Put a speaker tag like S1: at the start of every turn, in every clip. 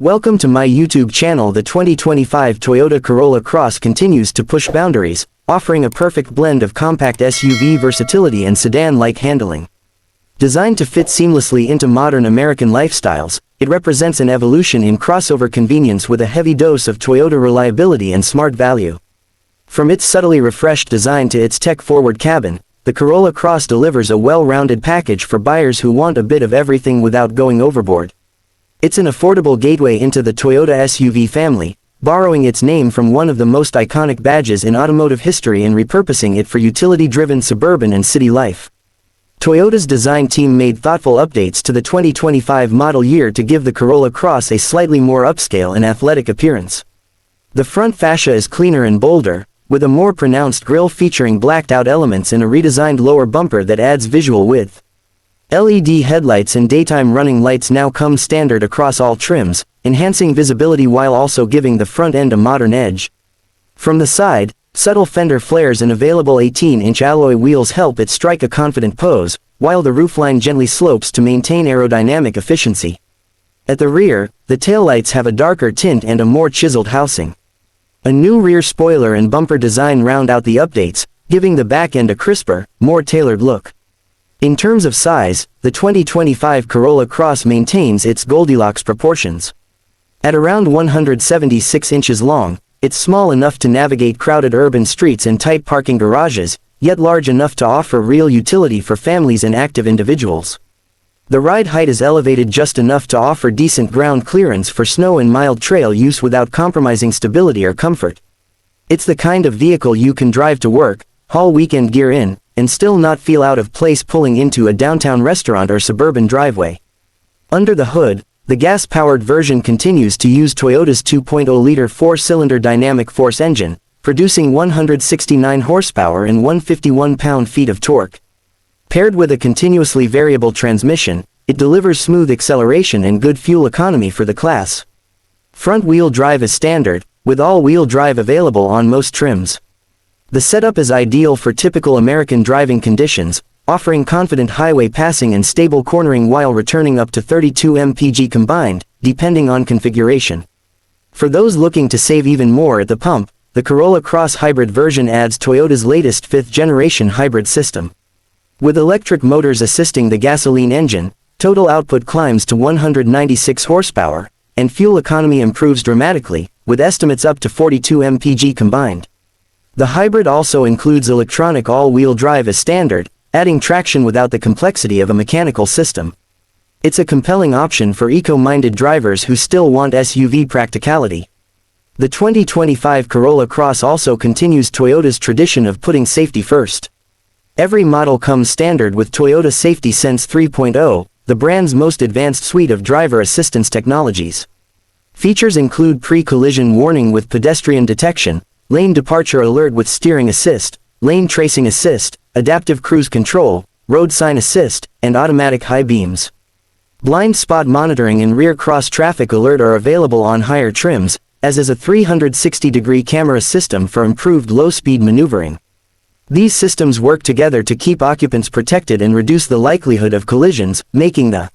S1: Welcome to my YouTube channel. The 2025 Toyota Corolla Cross continues to push boundaries, offering a perfect blend of compact SUV versatility and sedan-like handling. Designed to fit seamlessly into modern American lifestyles, it represents an evolution in crossover convenience with a heavy dose of Toyota reliability and smart value. From its subtly refreshed design to its tech-forward cabin, the Corolla Cross delivers a well-rounded package for buyers who want a bit of everything without going overboard. It's an affordable gateway into the Toyota SUV family, borrowing its name from one of the most iconic badges in automotive history and repurposing it for utility-driven suburban and city life. Toyota's design team made thoughtful updates to the 2025 model year to give the Corolla Cross a slightly more upscale and athletic appearance. The front fascia is cleaner and bolder, with a more pronounced grille featuring blacked-out elements and a redesigned lower bumper that adds visual width. LED headlights and daytime running lights now come standard across all trims, enhancing visibility while also giving the front end a modern edge. From the side, subtle fender flares and available 18-inch alloy wheels help it strike a confident pose, while the roofline gently slopes to maintain aerodynamic efficiency. At the rear, the taillights have a darker tint and a more chiseled housing. A new rear spoiler and bumper design round out the updates, giving the back end a crisper, more tailored look. In terms of size, the 2025 Corolla Cross maintains its Goldilocks proportions. At around 176 inches long, it's small enough to navigate crowded urban streets and tight parking garages, yet large enough to offer real utility for families and active individuals. The ride height is elevated just enough to offer decent ground clearance for snow and mild trail use without compromising stability or comfort. It's the kind of vehicle you can drive to work, haul weekend gear in, and still not feel out of place pulling into a downtown restaurant or suburban driveway. Under the hood, the gas-powered version continues to use Toyota's 2.0-liter four-cylinder dynamic force engine, producing 169 horsepower and 151 pound-feet of torque. Paired with a continuously variable transmission, it delivers smooth acceleration and good fuel economy for the class. Front-wheel drive is standard, with all-wheel drive available on most trims. The setup is ideal for typical American driving conditions, offering confident highway passing and stable cornering while returning up to 32 mpg combined, depending on configuration. For those looking to save even more at the pump, the Corolla Cross hybrid version adds Toyota's latest fifth-generation hybrid system. With electric motors assisting the gasoline engine, total output climbs to 196 horsepower, and fuel economy improves dramatically, with estimates up to 42 mpg combined. The hybrid also includes electronic all-wheel drive as standard, adding traction without the complexity of a mechanical system. It's a compelling option for eco-minded drivers who still want SUV practicality. The 2025 Corolla Cross also continues Toyota's tradition of putting safety first. Every model comes standard with Toyota Safety Sense 3.0, the brand's most advanced suite of driver assistance technologies. Features include pre-collision warning with pedestrian detection, lane departure alert with steering assist, lane tracing assist, adaptive cruise control, road sign assist, and automatic high beams. Blind spot monitoring and rear cross traffic alert are available on higher trims, as is a 360-degree camera system for improved low-speed maneuvering. These systems work together to keep occupants protected and reduce the likelihood of collisions, making the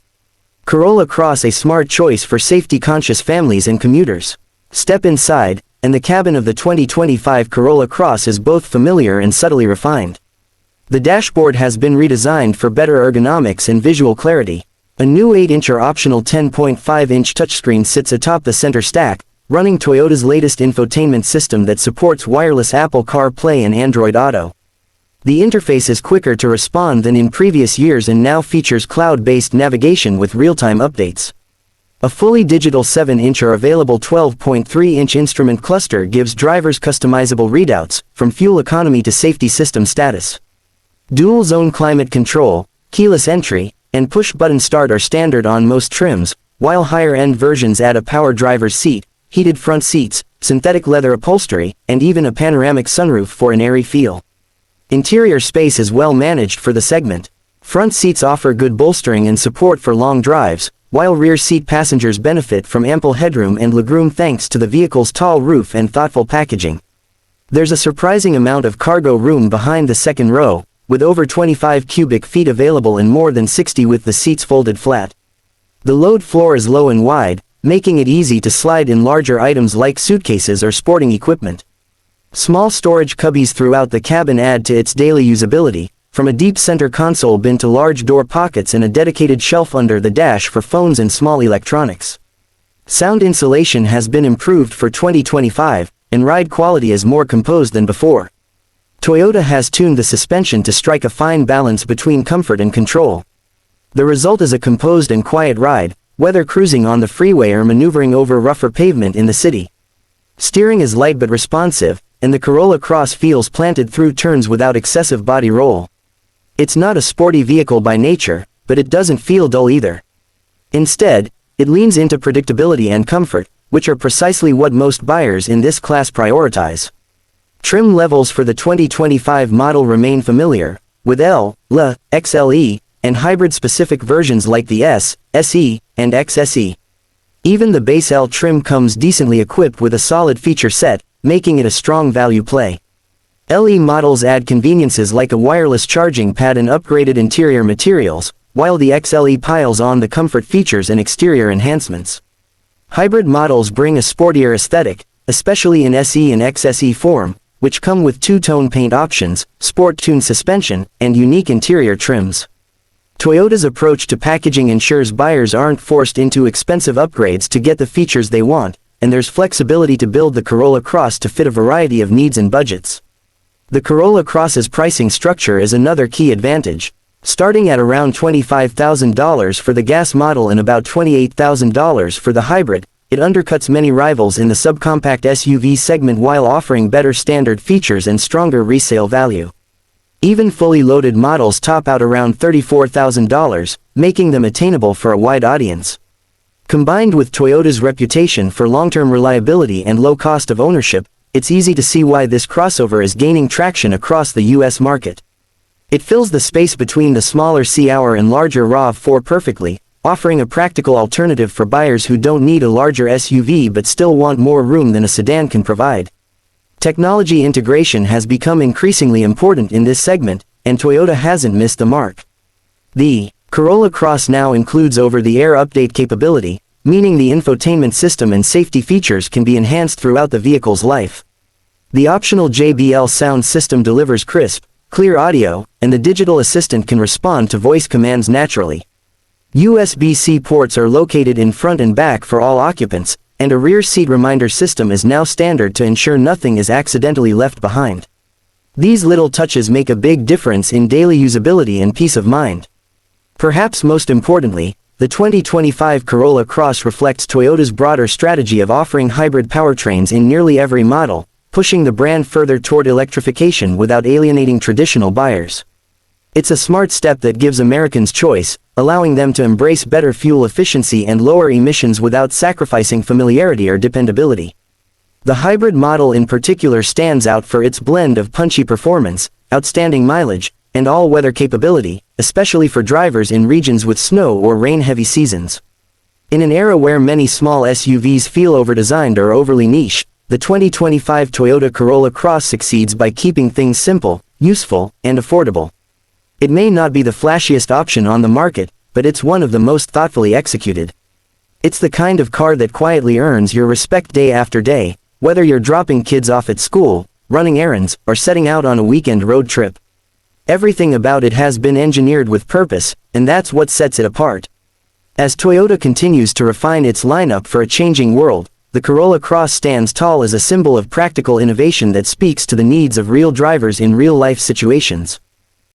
S1: Corolla Cross a smart choice for safety-conscious families and commuters. Step inside, and the cabin of the 2025 Corolla Cross is both familiar and subtly refined. The dashboard has been redesigned for better ergonomics and visual clarity. A new 8-inch or optional 10.5-inch touchscreen sits atop the center stack, running Toyota's latest infotainment system that supports wireless Apple CarPlay and Android Auto. The interface is quicker to respond than in previous years and now features cloud-based navigation with real-time updates. A fully digital 7-inch or available 12.3-inch instrument cluster gives drivers customizable readouts, from fuel economy to safety system status. Dual-zone climate control, keyless entry, and push-button start are standard on most trims, while higher-end versions add a power driver's seat, heated front seats, synthetic leather upholstery, and even a panoramic sunroof for an airy feel. Interior space is well managed for the segment. Front seats offer good bolstering and support for long drives, while rear seat passengers benefit from ample headroom and legroom thanks to the vehicle's tall roof and thoughtful packaging. There's a surprising amount of cargo room behind the second row, with over 25 cubic feet available and more than 60 with the seats folded flat. The load floor is low and wide, making it easy to slide in larger items like suitcases or sporting equipment. Small storage cubbies throughout the cabin add to its daily usability, from a deep center console bin to large door pockets and a dedicated shelf under the dash for phones and small electronics. Sound insulation has been improved for 2025, and ride quality is more composed than before. Toyota has tuned the suspension to strike a fine balance between comfort and control. The result is a composed and quiet ride, whether cruising on the freeway or maneuvering over rougher pavement in the city. Steering is light but responsive, and the Corolla Cross feels planted through turns without excessive body roll. It's not a sporty vehicle by nature, but it doesn't feel dull either. Instead, it leans into predictability and comfort, which are precisely what most buyers in this class prioritize. Trim levels for the 2025 model remain familiar, with L, L, XLE, and hybrid-specific versions like the S, SE, and XSE. Even the base L trim comes decently equipped with a solid feature set, making it a strong value play. LE models add conveniences like a wireless charging pad and upgraded interior materials, while the XLE piles on the comfort features and exterior enhancements. Hybrid models bring a sportier aesthetic, especially in SE and XSE form, which come with two-tone paint options, sport-tuned suspension, and unique interior trims. Toyota's approach to packaging ensures buyers aren't forced into expensive upgrades to get the features they want, and there's flexibility to build the Corolla Cross to fit a variety of needs and budgets. The Corolla Cross's pricing structure is another key advantage. Starting at around $25,000 for the gas model and about $28,000 for the hybrid, it undercuts many rivals in the subcompact SUV segment while offering better standard features and stronger resale value. Even fully loaded models top out around $34,000, making them attainable for a wide audience. Combined with Toyota's reputation for long-term reliability and low cost of ownership, it's easy to see why this crossover is gaining traction across the US market. It fills the space between the smaller C-Hour and larger RAV4 perfectly, offering a practical alternative for buyers who don't need a larger SUV but still want more room than a sedan can provide. Technology integration has become increasingly important in this segment, and Toyota hasn't missed the mark. The Corolla Cross now includes over-the-air update capability, meaning the infotainment system and safety features can be enhanced throughout the vehicle's life. The optional JBL sound system delivers crisp, clear audio, and the digital assistant can respond to voice commands naturally. USB-C ports are located in front and back for all occupants, and a rear seat reminder system is now standard to ensure nothing is accidentally left behind. These little touches make a big difference in daily usability and peace of mind. Perhaps most importantly, the 2025 Corolla Cross reflects Toyota's broader strategy of offering hybrid powertrains in nearly every model, pushing the brand further toward electrification without alienating traditional buyers. It's a smart step that gives Americans choice, allowing them to embrace better fuel efficiency and lower emissions without sacrificing familiarity or dependability. The hybrid model in particular stands out for its blend of punchy performance, outstanding mileage, and all-weather capability, especially for drivers in regions with snow or rain-heavy seasons. In an era where many small SUVs feel overdesigned or overly niche, the 2025 Toyota Corolla Cross succeeds by keeping things simple, useful, and affordable. It may not be the flashiest option on the market, but it's one of the most thoughtfully executed. It's the kind of car that quietly earns your respect day after day, whether you're dropping kids off at school, running errands, or setting out on a weekend road trip. Everything about it has been engineered with purpose, and that's what sets it apart. As Toyota continues to refine its lineup for a changing world, the Corolla Cross stands tall as a symbol of practical innovation that speaks to the needs of real drivers in real-life situations.